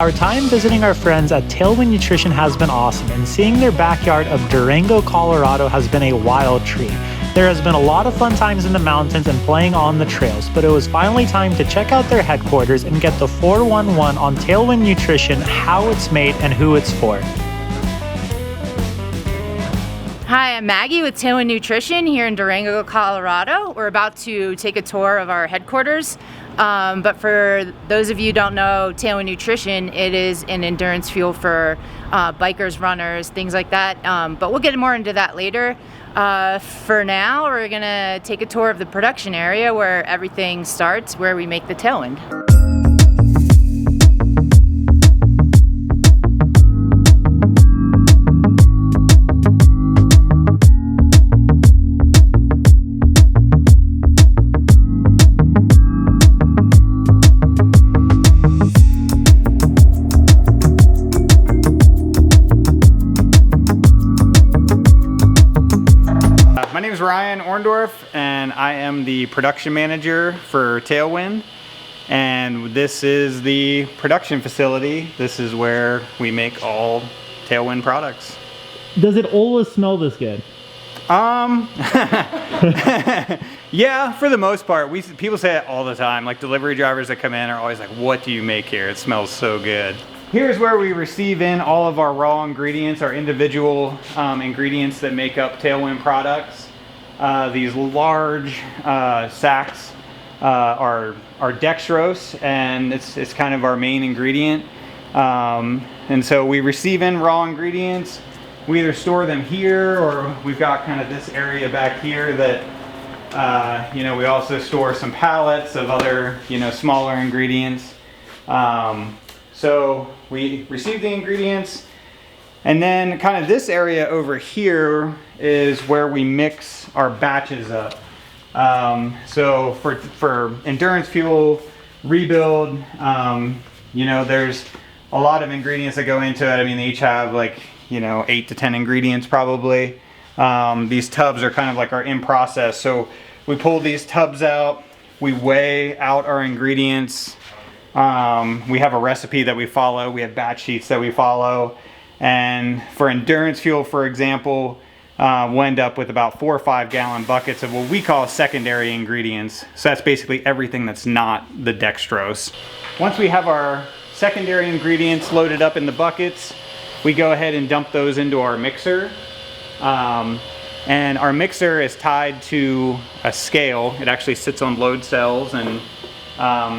Our time visiting our friends at Tailwind Nutrition has been awesome, and seeing their backyard of Durango, Colorado has been a wild treat. There has been a lot of fun times in the mountains and playing on the trails, but it was finally time to check out their headquarters and get the 411 on Tailwind Nutrition, how it's made and who it's for. Hi, I'm Maggie with Tailwind Nutrition here in Durango, Colorado. We're about to take a tour of our headquarters. But for those of you who don't know Tailwind Nutrition, it is an endurance fuel for bikers, runners, things like that. But we'll get more into that later. For now, we're gonna take a tour of the production area where everything starts, where we make the Tailwind. My name is Ryan Orndorff, and I am the production manager for Tailwind. And this is the production facility. This is where we make all Tailwind products. Does it always smell this good? Yeah, for the most part. People say it all the time. Like delivery drivers that come in are always like, "What do you make here? It smells so good." Here's where we receive in all of our raw ingredients, our individual ingredients that make up Tailwind products. These large sacks are dextrose, and it's kind of our main ingredient. And so we receive in raw ingredients. We either store them here, or we've got kind of this area back here that we also store some pallets of other smaller ingredients. So we receive the ingredients, and then kind of this area over here is where we mix our batches up. So for endurance fuel, rebuild, there's a lot of ingredients that go into it. I mean, they each have like 8 to 10 ingredients probably. These tubs are kind of like our in process. So we pull these tubs out, we weigh out our ingredients. We have a recipe that we follow. We have batch sheets that we follow. And for endurance fuel, for example, we'll end up with about 4 or 5 gallon buckets of what we call secondary ingredients. So that's basically everything that's not the dextrose. Once we have our secondary ingredients loaded up in the buckets, we go ahead and dump those into our mixer. And our mixer is tied to a scale. It actually sits on load cells, and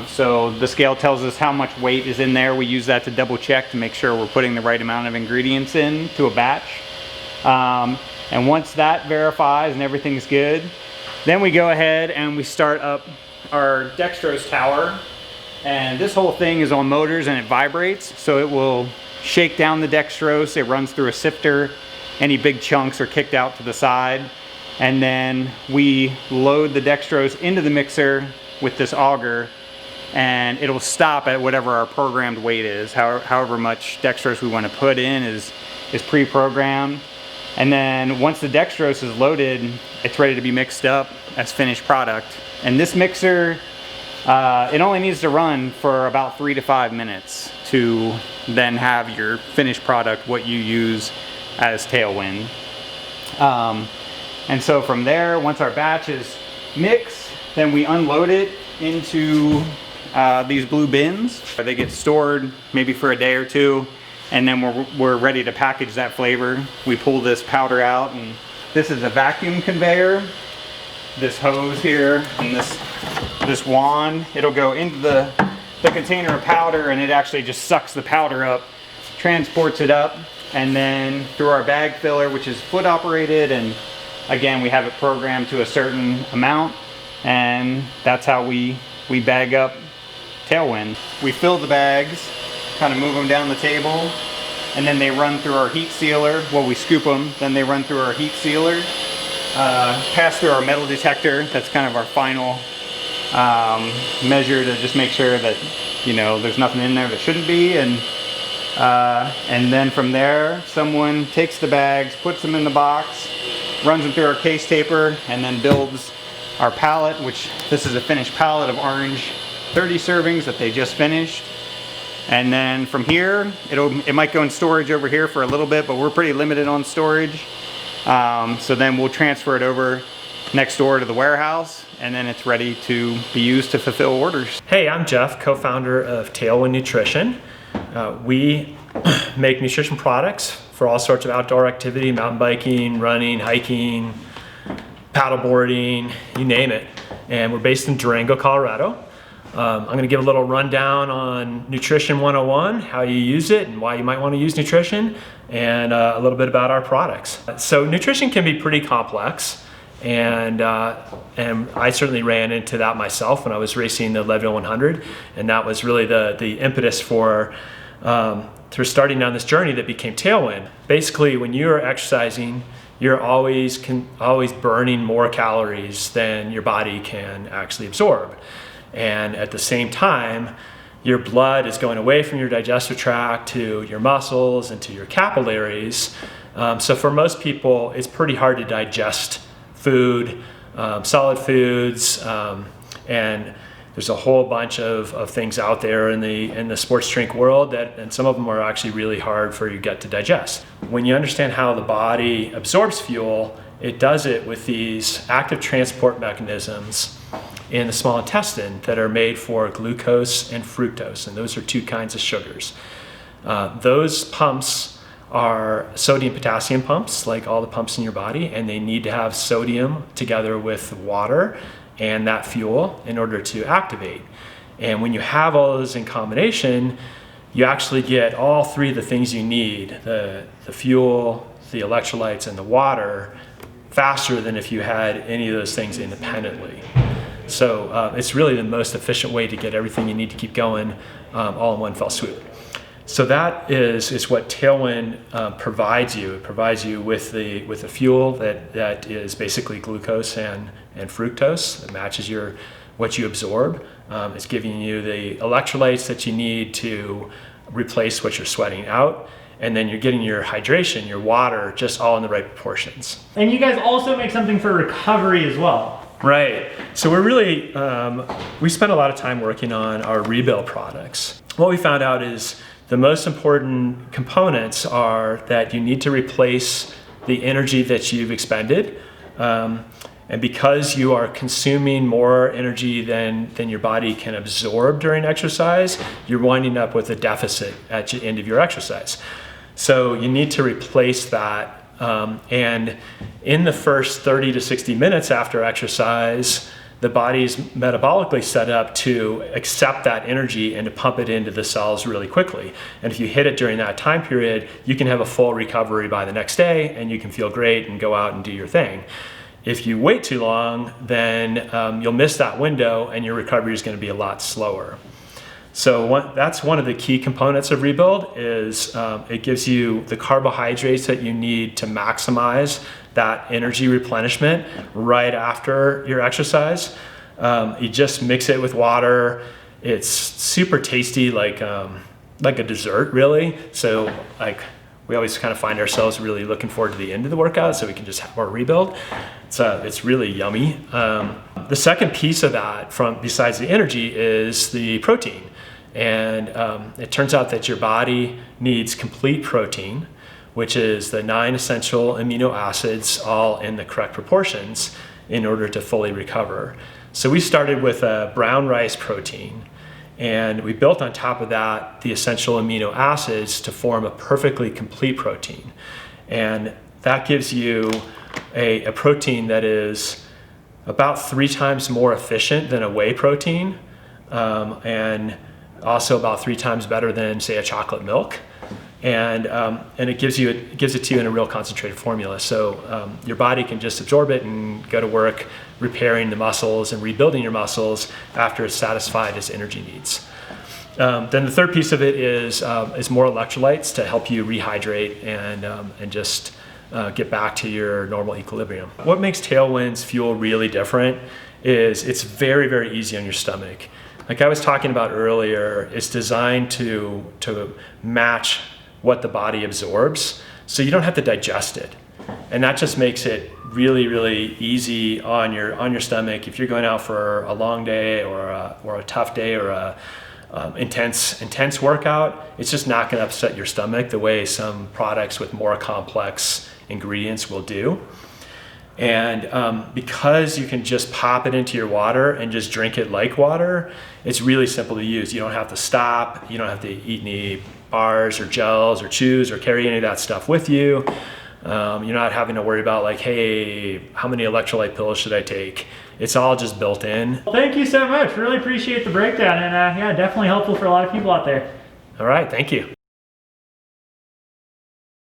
so the scale tells us how much weight is in there. We use that to double check to make sure we're putting the right amount of ingredients in to a batch. And once that verifies and everything's good, then we go ahead and we start up our dextrose tower. And this whole thing is on motors, and it vibrates, so it will shake down the dextrose. It runs through a sifter. Any big chunks are kicked out to the side. And then we load the dextrose into the mixer with this auger, and it'll stop at whatever our programmed weight is. However much dextrose we want to put in is pre-programmed. And then once the dextrose is loaded, it's ready to be mixed up as finished product. And this mixer, it only needs to run for about 3 to 5 minutes to then have your finished product, what you use as Tailwind. And so from there, once our batch is mixed, then we unload it into these blue bins. They get stored maybe for a day or two, and then we're ready to package that flavor. We pull this powder out, and this is a vacuum conveyor. This hose here and this wand, it'll go into the container of powder, and it actually just sucks the powder up, transports it up, and then through our bag filler, which is foot operated, and again, we have it programmed to a certain amount, and that's how we bag up Tailwind. We fill the bags, kind of move them down the table, and then they run through our heat sealer. Well, we scoop them, then they run through our heat sealer, pass through our metal detector. That's kind of our final measure to just make sure that there's nothing in there that shouldn't be, and then from there, someone takes the bags, puts them in the box, runs them through our case taper, and then builds our pallet, which this is a finished pallet of orange 30 servings that they just finished. And then from here, it might go in storage over here for a little bit, but we're pretty limited on storage. So then we'll transfer it over next door to the warehouse, and then it's ready to be used to fulfill orders. Hey, I'm Jeff, co-founder of Tailwind Nutrition. We make nutrition products for all sorts of outdoor activity, mountain biking, running, hiking, paddleboarding, you name it. And we're based in Durango, Colorado. I'm going to give a little rundown on Nutrition 101, how you use it and why you might want to use nutrition, and a little bit about our products. So nutrition can be pretty complex, and I certainly ran into that myself when I was racing the Leadville 100, and that was really the impetus for starting down this journey that became Tailwind. Basically, when you're exercising, you're always burning more calories than your body can actually absorb. And at the same time, your blood is going away from your digestive tract to your muscles and to your capillaries. So for most people, it's pretty hard to digest food, solid foods, and there's a whole bunch of things out there in the sports drink world and some of them are actually really hard for your gut to digest. When you understand how the body absorbs fuel, it does it with these active transport mechanisms in the small intestine that are made for glucose and fructose, and those are two kinds of sugars. Those pumps are sodium potassium pumps, like all the pumps in your body, and they need to have sodium together with water and that fuel in order to activate. And when you have all those in combination, you actually get all three of the things you need, the fuel, the electrolytes, and the water, faster than if you had any of those things independently. So it's really the most efficient way to get everything you need to keep going all in one fell swoop. So that is what Tailwind provides you. It provides you with the fuel that is basically glucose and fructose. It matches what you absorb. It's giving you the electrolytes that you need to replace what you're sweating out. And then you're getting your hydration, your water, just all in the right proportions. And you guys also make something for recovery as well. Right. So we're really, we spent a lot of time working on our rebuild products. What we found out is the most important components are that you need to replace the energy that you've expended. And because you are consuming more energy than your body can absorb during exercise, you're winding up with a deficit at the end of your exercise. So you need to replace that. And in the first 30 to 60 minutes after exercise, the body's metabolically set up to accept that energy and to pump it into the cells really quickly. And if you hit it during that time period, you can have a full recovery by the next day and you can feel great and go out and do your thing. If you wait too long, then you'll miss that window and your recovery is going to be a lot slower. So that's one of the key components of Rebuild is it gives you the carbohydrates that you need to maximize that energy replenishment right after your exercise. You just mix it with water. It's super tasty, like a dessert, really. So we always kind of find ourselves really looking forward to the end of the workout so we can just have our Rebuild. It's really yummy. The second piece of that, besides the energy, is the protein. And it turns out that your body needs complete protein, which is the 9 essential amino acids all in the correct proportions in order to fully recover. So we started with a brown rice protein, and we built on top of that the essential amino acids to form a perfectly complete protein. And that gives you a protein that is about 3 times more efficient than a whey protein, and also about 3 times better than, say, a chocolate milk. And it gives it to you in a real concentrated formula. So your body can just absorb it and go to work repairing the muscles and rebuilding your muscles after it's satisfied its energy needs. Then the third piece of it is more electrolytes to help you rehydrate and just get back to your normal equilibrium. What makes Tailwind's fuel really different is it's very, very easy on your stomach. Like I was talking about earlier, it's designed to match what the body absorbs, so you don't have to digest it. And that just makes it really, really easy on your stomach if you're going out for a long day or a tough day or intense workout, it's just not going to upset your stomach the way some products with more complex ingredients will do. And because you can just pop it into your water and just drink it like water, it's really simple to use. You don't have to stop. You don't have to eat any bars or gels or chews or carry any of that stuff with you. You're not having to worry about like, hey, how many electrolyte pills should I take? It's all just built in. Well, thank you so much. Really appreciate the breakdown, and yeah, definitely helpful for a lot of people out there. All right, thank you.